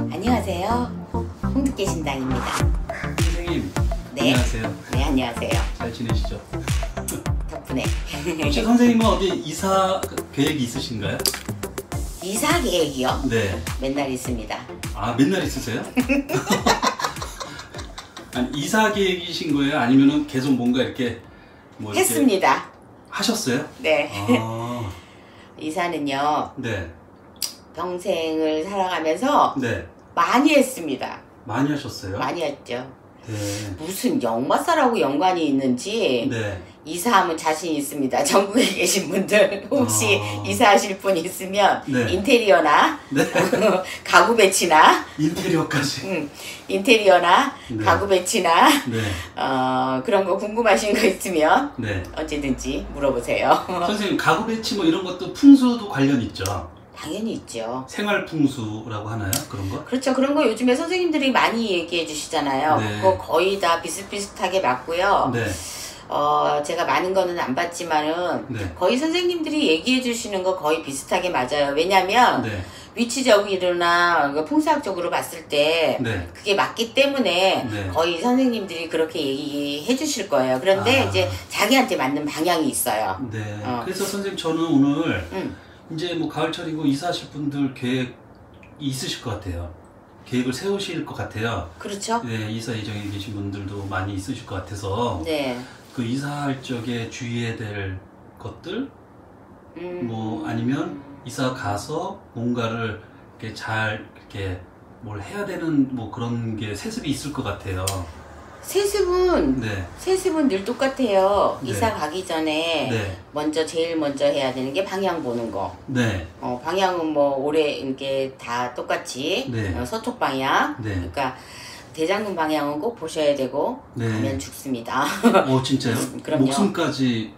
안녕하세요. 홍두깨 신당입니다. 선생님, 네. 안녕하세요. 네, 안녕하세요. 잘 지내시죠? 덕분에. 혹시 선생님은 어디 이사 계획이 있으신가요? 이사 계획이요? 네. 맨날 있습니다. 아, 맨날 있으세요? 아니, 이사 계획이신 거예요? 아니면은 계속 뭔가 이렇게 뭐 이렇게 했습니다. 하셨어요? 네. 아, 이사는요, 네. 평생을 살아가면서 네. 많이 했습니다. 많이 하셨어요? 많이 했죠. 네. 무슨 역마살하고 연관이 있는지 네. 이사하면 자신 있습니다. 전국에 계신 분들 혹시 아. 이사하실 분 있으면 네. 인테리어나 네. 가구 배치나 인테리어까지. 인테리어나 네. 가구 배치나 네. 그런 거 궁금하신 거 있으면 네. 언제든지 물어보세요. 선생님, 가구 배치 뭐 이런 것도 풍수도 관련 있죠? 당연히 있죠. 생활 풍수라고 하나요? 그런 거? 그렇죠. 그런 거 요즘에 선생님들이 많이 얘기해 주시잖아요. 네. 그거 거의 다 비슷비슷하게 맞고요. 네. 제가 많은 거는 안 봤지만은 네. 거의 선생님들이 얘기해 주시는 거 거의 비슷하게 맞아요. 왜냐면 네. 위치적으로나 풍수학적으로 봤을 때 네. 그게 맞기 때문에 네. 거의 선생님들이 그렇게 얘기해 주실 거예요. 그런데 아. 이제 자기한테 맞는 방향이 있어요. 네. 어. 그래서 선생님, 저는 오늘 응. 이제 뭐 가을철이고 이사하실 분들 계획이 있으실 것 같아요. 계획을 세우실 것 같아요. 그렇죠? 네, 이사 예정에 계신 분들도 많이 있으실 것 같아서 네. 그 이사할 적에 주의해야 될 것들, 뭐 아니면 이사 가서 뭔가를 이렇게 잘 이렇게 뭘 해야 되는 뭐 그런 게 세습이 있을 것 같아요. 세습은 네. 세습은 늘 똑같아요. 네. 이사 가기 전에 네. 제일 먼저 해야 되는 게 방향 보는 거. 네. 방향은 뭐 올해 이게 다 똑같이 네. 서쪽 방향. 네. 그러니까 대장군 방향은 꼭 보셔야 되고 네. 가면 죽습니다. 진짜요? 그럼요. 목숨까지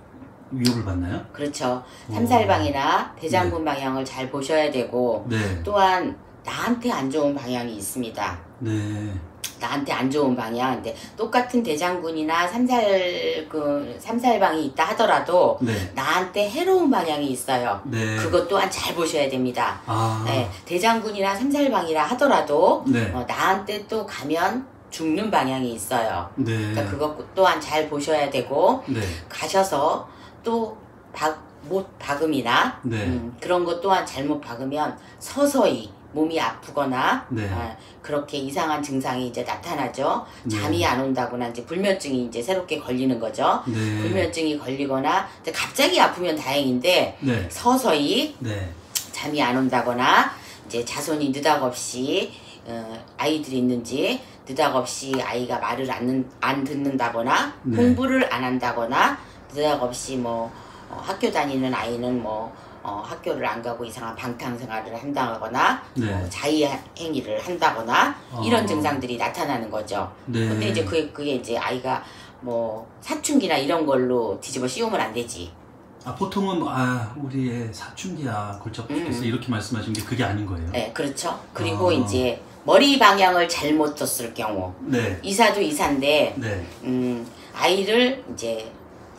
위협을 받나요? 그렇죠. 삼살방이나 대장군 방향을 잘 보셔야 되고 네. 또한 나한테 안 좋은 방향이 있습니다. 네. 나한테 안 좋은 방향. 근데 똑같은 대장군이나 삼살방이 있다 하더라도 네. 나한테 해로운 방향이 있어요. 네. 그것 또한 잘 보셔야 됩니다. 아. 네, 대장군이나 삼살방이라 하더라도 네. 나한테 또 가면 죽는 방향이 있어요. 네. 그러니까 그것 또한 잘 보셔야 되고 네. 가셔서 또 못 박음이나 네. 그런 것 또한 잘못 박으면 서서히 몸이 아프거나 네. 그렇게 이상한 증상이 이제 나타나죠. 네. 잠이 안 온다거나 이제 불면증이 이제 새롭게 걸리는 거죠. 네. 불면증이 걸리거나 갑자기 아프면 다행인데 네. 서서히 네. 잠이 안 온다거나 이제 자손이 느닷없이 아이들이 있는지 느닷없이 아이가 말을 안 듣는다거나 네. 공부를 안 한다거나 느닷없이 뭐 학교 다니는 아이는 뭐 학교를 안 가고 이상한 방탕생활을 한다거나 네. 자위 행위를 한다거나 이런 증상들이 나타나는 거죠. 네. 근데 이제 그게 이제 아이가 뭐 사춘기나 이런 걸로 뒤집어 씌우면 안 되지. 보통은 우리 애 사춘기야 골치 아프겠어 이렇게 말씀하신 게 그게 아닌 거예요. 네, 그렇죠. 그리고 이제 머리 방향을 잘못 뒀을 경우 네. 이사도 이사인데 네. 아이를 이제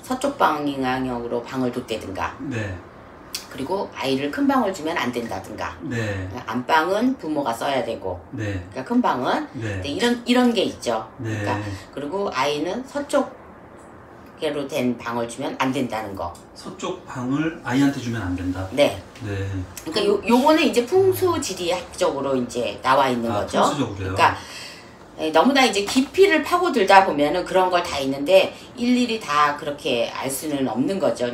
서쪽 방향으로 방을 뒀다든가 네. 그리고 아이를 큰 방을 주면 안 된다든가 네. 안방은 부모가 써야 되고 네. 그러니까 큰 방은 네. 이런 게 있죠. 네. 그러니까 그리고 아이는 서쪽으로 된 방을 주면 안 된다는 거. 서쪽 방을 아이한테 주면 안 된다. 네. 네. 그러니까 요거는 이제 풍수지리학적으로 이제 나와 있는 거죠. 풍수적으로요. 그러니까 너무나 이제 깊이를 파고들다 보면은 그런 걸 다 있는데 일일이 다 그렇게 알 수는 없는 거죠.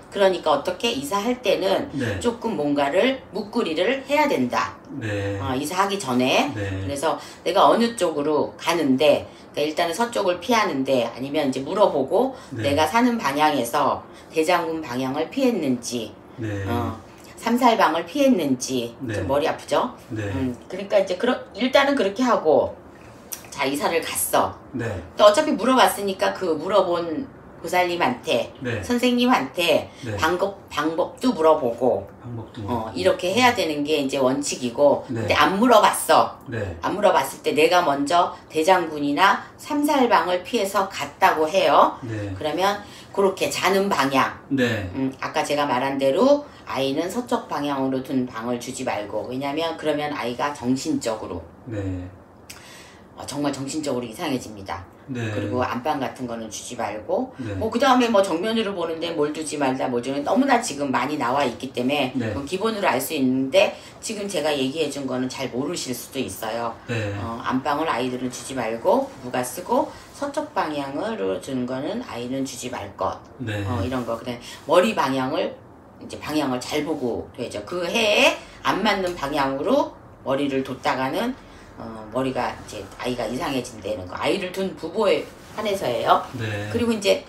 그러니까 어떻게 이사할 때는 네. 조금 뭔가를 묵구리를 해야 된다. 네. 이사하기 전에. 네. 그래서 내가 어느 쪽으로 가는데 그러니까 일단은 서쪽을 피하는데 아니면 이제 물어보고 네. 내가 사는 방향에서 대장군 방향을 피했는지 네. 삼살방을 피했는지 네. 좀 머리 아프죠? 네. 그러니까 이제 일단은 그렇게 하고 자 이사를 갔어. 네. 또 어차피 물어봤으니까 그 물어본 보살님한테, 네. 선생님한테 네. 방법도 물어보고, 방법도 물어보고. 이렇게 해야 되는 게 이제 원칙이고, 네. 근데 안 물어봤어. 네. 안 물어봤을 때 내가 먼저 대장군이나 삼살방을 피해서 갔다고 해요. 네. 그러면 그렇게 자는 방향, 네. 아까 제가 말한 대로 아이는 서쪽 방향으로 둔 방을 주지 말고, 왜냐면 그러면 아이가 정신적으로 네. 정말 정신적으로 이상해집니다. 네. 그리고 안방 같은 거는 주지 말고, 네. 뭐 그 다음에 뭐 정면으로 보는데 뭘 두지 말다 뭘 주는 너무나 지금 많이 나와 있기 때문에 네. 기본으로 알 수 있는데, 지금 제가 얘기해 준 거는 잘 모르실 수도 있어요. 네. 안방을 아이들은 주지 말고 부부가 쓰고, 서쪽 방향으로 주는 거는 아이는 주지 말 것. 네. 이런 거. 그다음에 머리 방향을 잘 보고 되죠. 그 해에 안 맞는 방향으로 머리를 뒀다가는 머리가 이제 아이가 이상해진다는 거. 아이를 둔 부부에 한해서예요. 네. 그리고 이제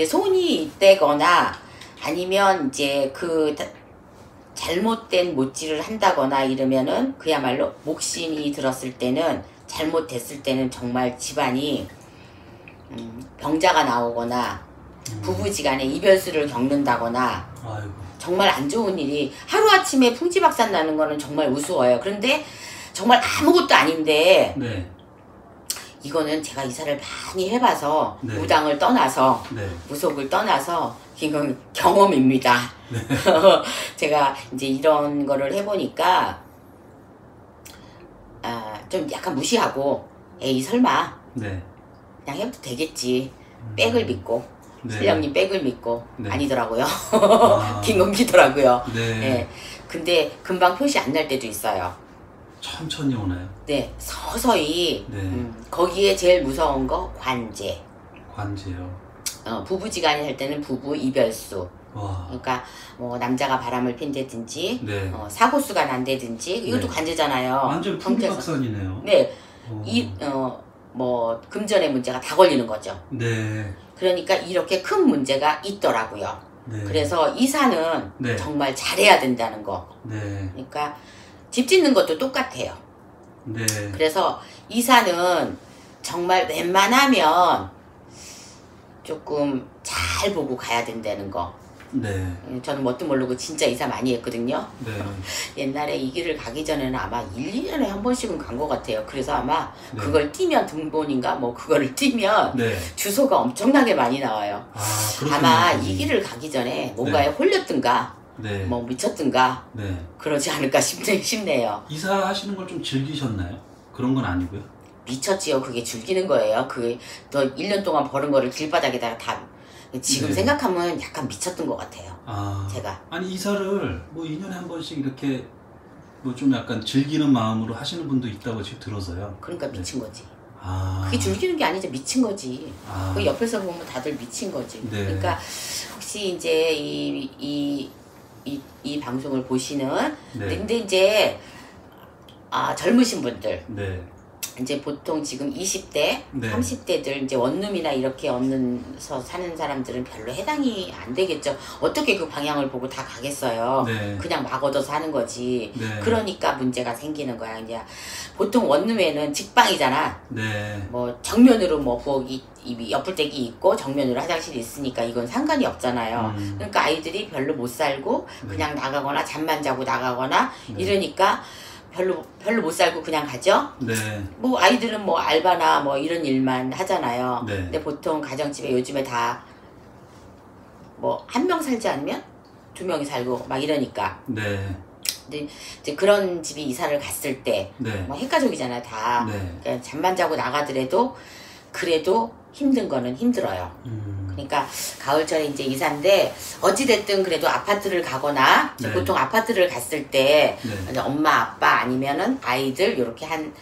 손이 있대거나 아니면 이제 잘못된 못질을 한다거나 이러면은 그야말로 목신이 들었을 때는, 잘못됐을 때는 정말 집안이 병자가 나오거나 부부지간에 이별수를 겪는다거나, 아이고. 정말 안 좋은 일이 하루아침에 풍지박산 나는 거는 정말 우스워요. 그런데 정말 아무것도 아닌데, 네. 이거는 제가 이사를 많이 해봐서, 네. 무당을 떠나서, 네. 무속을 떠나서 이건 경험입니다. 네. 제가 이제 이런 거를 해보니까 좀 약간 무시하고, 에이 설마 네. 그냥 해도 되겠지, 백을 믿고, 네. 신령님 백을 믿고. 네. 아니더라고요. 아. 빈곤기더라고요. 네. 네. 근데 금방 표시 안 날 때도 있어요. 천천히 오나요? 네, 서서히. 네. 거기에 제일 무서운 거 관제. 관제요. 부부지간에 할 때는 부부 이별수. 와. 그러니까 뭐 남자가 바람을 핀다든지, 네. 사고수가 난다든지, 이것도 네. 관제잖아요. 완전 풍비박산이네요. 네, 뭐 금전의 문제가 다 걸리는 거죠. 네. 그러니까 이렇게 큰 문제가 있더라고요. 네. 그래서 이사는 네. 정말 잘해야 된다는 거. 네. 그러니까 집 짓는 것도 똑같아요. 네. 그래서 이사는 정말 웬만하면 조금 잘 보고 가야 된다는 거. 네. 저는 뭣도 모르고 진짜 이사 많이 했거든요. 네. 옛날에 이 길을 가기 전에는 아마 1~2년에 한 번씩은 간 것 같아요. 그래서 아마 네. 그걸 띄면, 등본인가 뭐 그거를 띄면 네. 주소가 엄청나게 많이 나와요. 그렇군요. 아마 이 길을 가기 전에 뭔가에 홀렸든가 네. 뭐 미쳤든가 네. 그러지 않을까 싶네요. 이사하시는 걸 좀 즐기셨나요? 그런 건 아니고요. 미쳤지요. 그게 즐기는 거예요. 그게 너 1년 동안 버는 거를 길바닥에다가 다, 지금 네. 생각하면 약간 미쳤던 것 같아요. 제가. 아니 이사를 뭐 2년에 한 번씩 이렇게 뭐 좀 약간 즐기는 마음으로 하시는 분도 있다고 지금 들어서요. 그러니까 미친 거지. 아. 그게 즐기는 게 아니죠. 미친 거지. 아. 그 옆에서 보면 다들 미친 거지. 네. 그러니까 혹시 이제 이 방송을 보시는, 네. 근데 이제 젊으신 분들, 네. 이제 보통 지금 20대, 네. 30대들 이제 원룸이나 이렇게 얻는서 사는 사람들은 별로 해당이 안 되겠죠. 어떻게 그 방향을 보고 다 가겠어요. 네. 그냥 막 얻어서 하는 거지. 네. 그러니까 문제가 생기는 거야. 이제 보통 원룸에는 직방이잖아. 네. 뭐 정면으로 뭐 부엌이 옆불대기 있고 정면으로 화장실이 있으니까 이건 상관이 없잖아요. 그러니까 아이들이 별로 못 살고 그냥 나가거나 잠만 자고 나가거나 네. 이러니까 별로 못 살고 그냥 가죠. 네. 뭐 아이들은 뭐 알바나 뭐 이런 일만 하잖아요. 네. 근데 보통 가정집에 요즘에 다 뭐 한 명 살지 않으면 2명이 살고 막 이러니까. 네. 근데 이제 그런 집이 이사를 갔을 때, 네. 뭐 핵가족이잖아요, 다. 네. 그러니까 잠만 자고 나가더라도 그래도 힘든 거는 힘들어요. 그러니까 가을철에 이제 이사인데 어찌됐든 그래도 아파트를 가거나 네. 보통 아파트를 갔을 때 네. 이제 엄마 아빠 아니면은 아이들 요렇게 한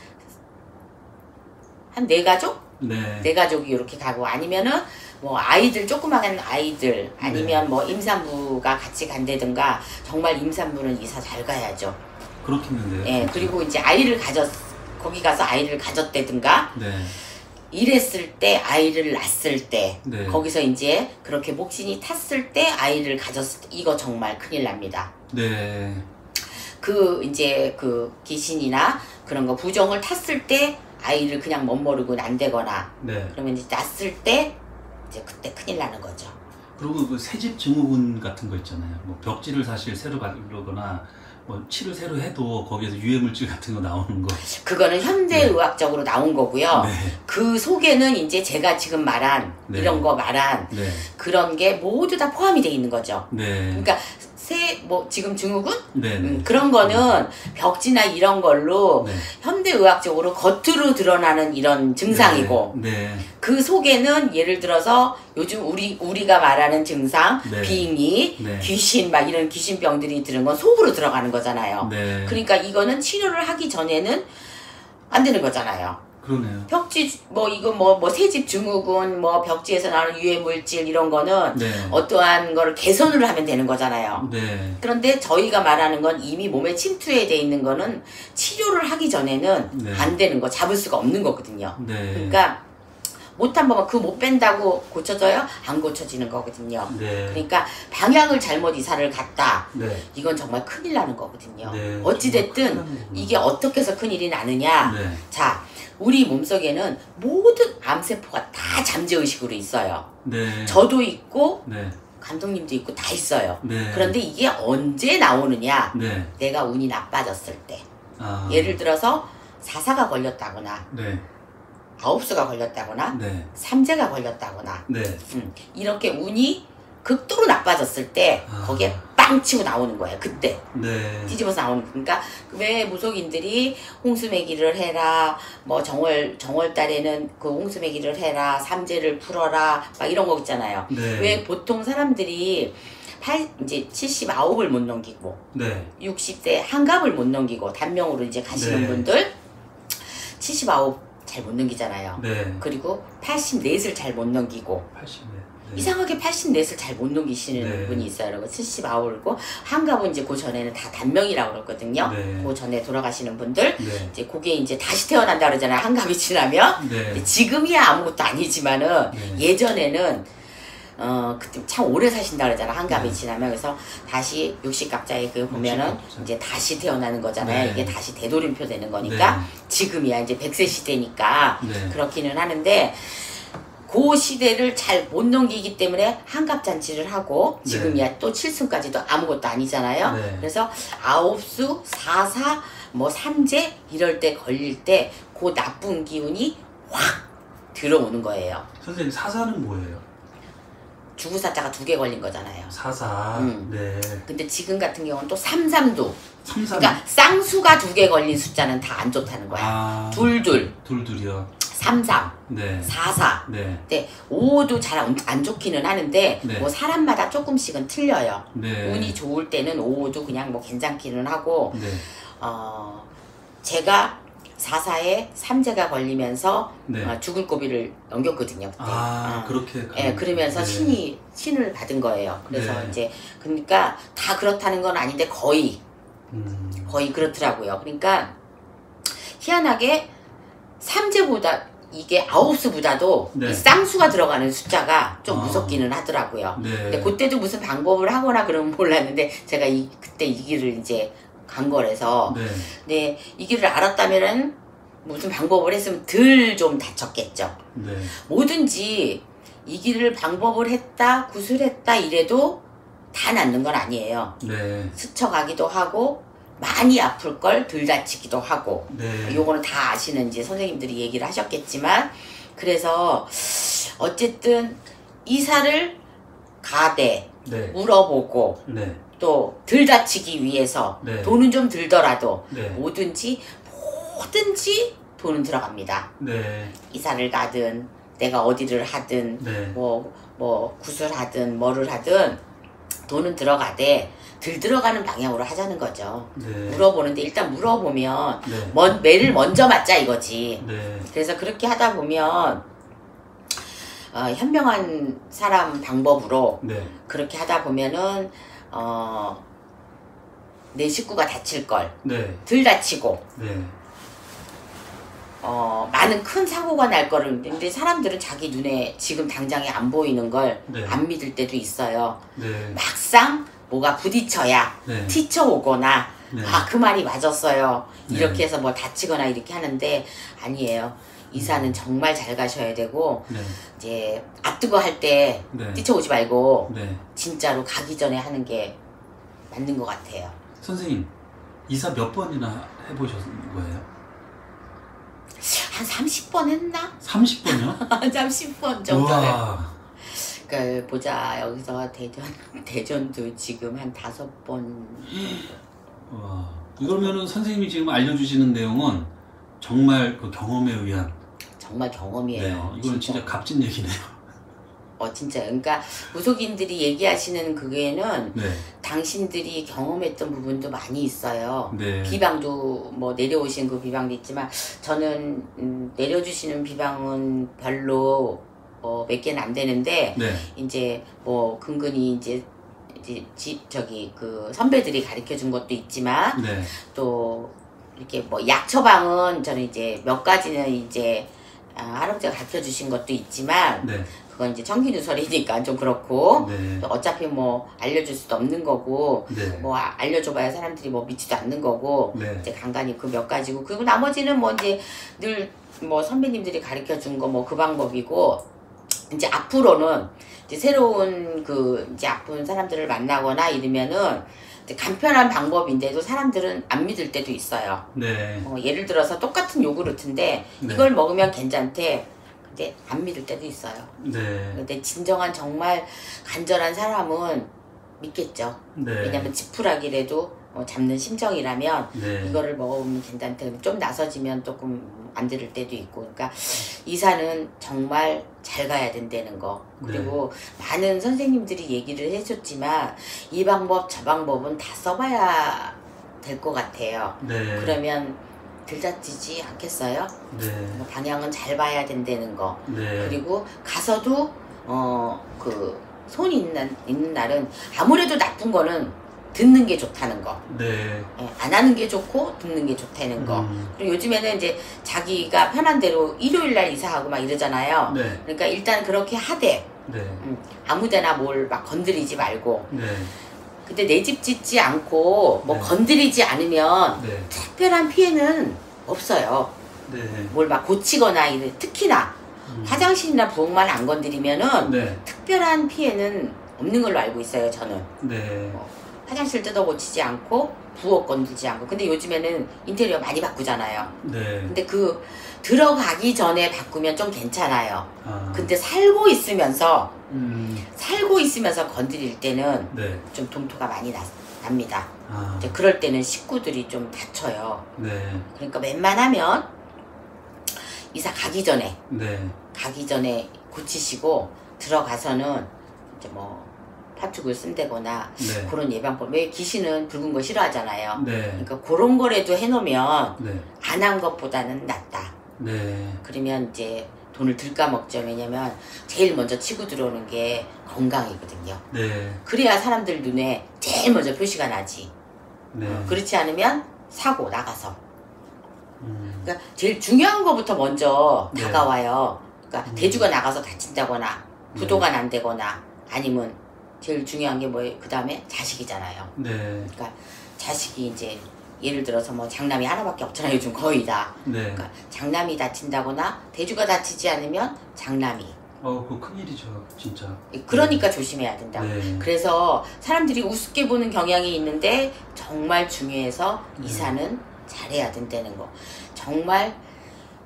4가족? 네. 4가족이 이렇게 가고, 아니면은 뭐 아이들, 조그마한 아이들, 아니면 네. 뭐 임산부가 같이 간다든가. 정말 임산부는 이사 잘 가야죠. 그렇겠는데요. 예, 진짜. 그리고 이제 거기 가서 아이를 가졌다든가. 네. 이랬을 때, 아이를 낳았을 때, 네. 거기서 이제 그렇게 목신이 탔을 때 아이를 가졌을 때, 이거 정말 큰일 납니다. 네. 이제 그 귀신이나 그런 거 부정을 탔을 때 아이를 그냥 멋모르고 난대거나, 네. 그러면 이제 낳았을 때 이제 그때 큰일 나는 거죠. 그리고 그 새집 증후군 같은 거 있잖아요. 뭐 벽지를 사실 새로 바르거나 뭐 칠을 새로 해도 거기에서 유해물질 같은 거 나오는 거. 그거는 현대의학적으로 나온 거고요. 네. 그 속에는 이제 제가 지금 말한 네. 이런 거 말한 네. 그런 게 모두 다 포함이 돼 있는 거죠. 네. 그러니까 뭐 지금 증후군? 네. 그런 거는 벽지나 이런 걸로 네. 현대의학적으로 겉으로 드러나는 이런 증상이고 네. 그 속에는 예를 들어서 요즘 우리가 말하는 증상, 네. 빙의, 네. 귀신 막 이런 귀신병들이 들은 건 속으로 들어가는 거잖아요. 네. 그러니까 이거는 치료를 하기 전에는 안 되는 거잖아요. 그러네요. 벽지 뭐 이거 뭐 새집 증후군 뭐 벽지에서 나오는 유해 물질 이런 거는 네. 어떠한 거를 개선을 하면 되는 거잖아요. 네. 그런데 저희가 말하는 건 이미 몸에 침투해 돼 있는 거는 치료를 하기 전에는 네. 안 되는 거, 잡을 수가 없는 거거든요. 네. 그러니까 못한 번만 그 못 뺀다고 고쳐져요? 안 고쳐지는 거거든요. 네. 그러니까 방향을 잘못 이사를 갔다. 네. 이건 정말 큰일 나는 거거든요. 네. 어찌됐든 이게 어떻게 해서 큰일이 나느냐. 네. 자, 우리 몸속에는 모든 암세포가 다 잠재의식으로 있어요. 네. 저도 있고 네. 감독님도 있고 다 있어요. 네. 그런데 이게 언제 나오느냐. 네. 내가 운이 나빠졌을 때. 아. 예를 들어서 사사가 걸렸다거나 네. 아홉수가 걸렸다거나 네. 삼재가 걸렸다거나 네. 이렇게 운이 극도로 나빠졌을 때 거기에 빵 치고 나오는 거예요. 그때 네. 뒤집어서 나오는 거예요. 그러니까 왜 무속인들이 홍수매기를 해라, 뭐 정월달에는 그 홍수매기를 해라, 삼재를 풀어라 막 이런 거 있잖아요. 네. 왜 보통 사람들이 이제 79을 못 넘기고 네. 60대 한갑을 못 넘기고 단명으로 이제 가시는 네. 분들 79 잘 못 넘기잖아요. 네. 그리고 84을 잘 못 넘기고 80네. 네. 이상하게 84을 잘 못 넘기시는 네. 분이 있어요. 그리고 79이고 한갑은 이제 그 전에는 다 단명이라고 그러거든요. 네. 그 전에 돌아가시는 분들 네. 이제 그게 이제 다시 태어난다 그러잖아요. 한갑이 지나면. 네. 근데 지금이야 아무것도 아니지만은 네. 예전에는 그때 참 오래 사신다 그러잖아. 한갑이 네. 지나면. 그래서 다시 육식갑자에 그 보면은 60갑자. 이제 다시 태어나는 거잖아요. 네. 이게 다시 되돌림표 되는 거니까. 네. 지금이야 이제 100세 시대니까 네. 그렇기는 하는데 그 시대를 잘 못 넘기기 때문에 한갑잔치를 하고 네. 지금이야 또 칠순까지도 아무것도 아니잖아요. 네. 그래서 아홉수, 사사, 뭐 삼재 이럴 때 걸릴 때 그 나쁜 기운이 확 들어오는 거예요. 선생님 사사는 뭐예요? 주구사자가 2개 걸린 거잖아요. 사사. 네. 근데 지금 같은 경우는 또 삼삼도. 삼삼. 그러니까 쌍수가 2개 걸린 숫자는 다 안 좋다는 거야. 아. 둘둘, 둘둘이요. 삼삼, 네. 사사. 네. 네, 5도 잘 안 좋기는 하는데 네. 뭐 사람마다 조금씩은 틀려요. 네. 운이 좋을 때는 5도 그냥 뭐 괜찮기는 하고 네. 제가 사사에 삼재가 걸리면서 네. 죽을 고비를 넘겼거든요. 그때. 아, 그렇게. 예, 그러면서 네. 신을 받은 거예요. 그래서 네. 이제 그러니까 다 그렇다는 건 아닌데 거의 그렇더라고요. 그러니까 희한하게 삼재보다 이게 아홉수보다도 네. 이 쌍수가 들어가는 숫자가 좀 아. 무섭기는 하더라고요. 네. 근데 그때도 무슨 방법을 하거나 그러면 몰랐는데 제가 그때 이 길을 이제 간 거라서 네. 네, 이 길을 알았다면은 무슨 방법을 했으면 덜 좀 다쳤겠죠. 네. 뭐든지 이 길을 방법을 했다, 구술했다 이래도 다 낫는 건 아니에요. 네. 스쳐가기도 하고 많이 아플 걸 덜 다치기도 하고 네. 요거는 다 아시는 이제 선생님들이 얘기를 하셨겠지만 그래서 어쨌든 이사를 가되 네. 물어보고 네. 또 덜 다치기 위해서 네. 돈은 좀 들더라도 네. 뭐든지 돈은 들어갑니다. 네. 이사를 가든 내가 어디를 하든 네. 뭐 구슬하든 뭐를 하든 돈은 들어가되 덜 들어가는 방향으로 하자는 거죠. 네. 물어보는데 일단 물어보면 네. 매를 먼저 맞자 이거지. 네. 그래서 그렇게 하다 보면 현명한 사람 방법으로 네. 그렇게 하다 보면은 내 식구가 다칠 걸 네. 덜 다치고 네. 많은 큰 사고가 날 거를 근데 사람들은 자기 눈에 지금 당장에 안 보이는 걸 안 네. 믿을 때도 있어요. 네. 막상 뭐가 부딪혀야 네. 튀쳐오거나 네. 그 말이 맞았어요. 네. 이렇게 해서 뭐 다치거나 이렇게 하는데 아니에요. 이사는 정말 잘 가셔야 되고 네. 이제 앞두고 할 때 네. 뛰쳐오지 말고 네. 진짜로 가기 전에 하는 게 맞는 것 같아요. 선생님 이사 몇 번이나 해보셨는 거예요? 한 30번 했나? 30번이요? 한 30번 정도를. 우와. 그러니까 보자, 여기서 대전도 지금 한 5번. 와. 이러면은 선생님이 지금 알려주시는 내용은 정말 그 경험에 의한. 정말 경험이에요. 네, 이거는 진짜 값진 얘기네요. 진짜. 그러니까 무속인들이 얘기하시는 그게는 네. 당신들이 경험했던 부분도 많이 있어요. 네. 비방도 뭐 내려오신 그 비방도 있지만 저는 내려주시는 비방은 별로 몇 개는 안 되는데 네. 이제 뭐 근근히 이제 저기 그 선배들이 가르쳐 준 것도 있지만 네. 또 이렇게 뭐 약 처방은 저는 이제 몇 가지는 이제 할아버지가 가르쳐 주신 것도 있지만 네. 그건 이제 청기누설이니까 좀 그렇고 네. 어차피 뭐 알려줄 수도 없는 거고 네. 뭐 알려줘봐야 사람들이 뭐 믿지도 않는 거고 네. 이제 간간히 그 몇 가지고 그리고 나머지는 뭐 이제 늘 뭐 선배님들이 가르쳐 준 거 뭐 그 방법이고 이제 앞으로는 이제 새로운 그 이제 아픈 사람들을 만나거나 이러면은 이제 간편한 방법인데도 사람들은 안 믿을 때도 있어요. 네. 예를 들어서 똑같은 요구르트인데 네. 이걸 먹으면 괜찮대. 근데 안 믿을 때도 있어요. 네. 근데 진정한 정말 간절한 사람은 믿겠죠. 네. 왜냐면 지푸라기라도 잡는 심정이라면 네. 이거를 먹으면 괜찮대. 좀 나서지면 조금 안 들을 때도 있고. 그러니까 이사는 정말 잘 가야 된다는 거. 그리고 많은 선생님들이 얘기를 해줬지만 이 방법 저 방법은 다 써봐야 될 것 같아요. 네. 그러면 들다치지 않겠어요? 네. 방향은 잘 봐야 된다는 거. 네. 그리고 가서도 그 손이 있는 날은 아무래도 나쁜 거는 듣는 게 좋다는 거. 네. 안 하는 게 좋고 듣는 게 좋다는 거. 그리고 요즘에는 이제 자기가 편한 대로 일요일 날 이사하고 막 이러잖아요. 네. 그러니까 일단 그렇게 하되 네. 아무데나 뭘 막 건드리지 말고. 네. 근데 내 집 짓지 않고 뭐 네. 건드리지 않으면 네. 특별한 피해는 없어요. 네. 뭘 막 고치거나 특히나 화장실이나 부엌만 안 건드리면은 네. 특별한 피해는 없는 걸로 알고 있어요. 저는 네. 화장실 뜯어 고치지 않고 부엌 건들지 않고. 근데 요즘에는 인테리어 많이 바꾸잖아요. 네. 근데 그 들어가기 전에 바꾸면 좀 괜찮아요. 아. 근데 살고 있으면서 건드릴 때는 네. 좀 동토가 많이 납니다. 아. 이제 그럴 때는 식구들이 좀 다쳐요. 네. 그러니까 웬만하면 이사 가기 전에 고치시고 들어가서는 이제 뭐 파죽을 쓴다거나 네. 그런 예방법. 왜 귀신은 붉은 거 싫어하잖아요. 네. 그러니까 그런 거라도 해놓으면 네. 안 한 것보다는 낫다. 네. 그러면 이제 돈을 들까 먹죠. 왜냐면 제일 먼저 치고 들어오는 게 건강이거든요. 네. 그래야 사람들 눈에 제일 먼저 표시가 나지. 네. 그렇지 않으면 사고 나가서. 그러니까 제일 중요한 거부터 먼저 네. 다가와요. 그러니까 대주가 나가서 다친다거나 부도가 난다거나 아니면 제일 중요한 게 뭐예요? 그 다음에 자식이잖아요. 네. 그러니까 자식이 이제 예를 들어서 뭐 장남이 하나밖에 없잖아요. 요즘 거의 다. 네. 그러니까 장남이 다친다거나 대주가 다치지 않으면 장남이. 그거 큰일이죠, 진짜. 그러니까 조심해야 된다고. 네. 그래서 사람들이 우습게 보는 경향이 있는데 정말 중요해서 이사는 잘해야 된다는 거. 정말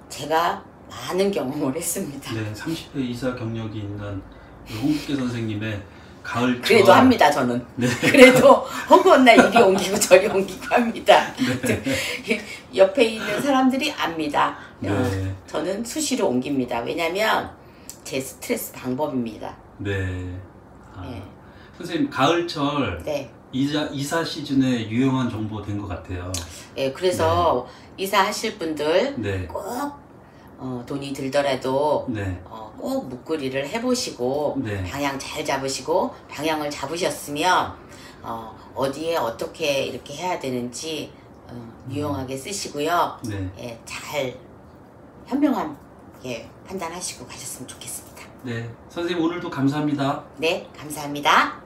제가 많은 경험을 했습니다. 네, 30회 이사 경력이 있는 홍국계 선생님의 가을철. 그래도 합니다, 저는. 네. 그래도 허구한 날 이리 옮기고 저리 옮기고 합니다. 네. 옆에 있는 사람들이 압니다. 네. 저는 수시로 옮깁니다. 왜냐면 제 스트레스 방법입니다. 네. 네. 선생님, 가을철 네. 이사 시즌에 유용한 정보 된 것 같아요. 네, 그래서 이사하실 분들 네. 꼭 돈이 들더라도 네. 꼭 묵구리를 해보시고 네. 방향 잘 잡으시고 방향을 잡으셨으면 어디에 어떻게 이렇게 해야 되는지 유용하게 쓰시고요. 네. 예, 잘 현명하게 판단하시고 가셨으면 좋겠습니다. 네. 선생님, 오늘도 감사합니다. 네, 감사합니다.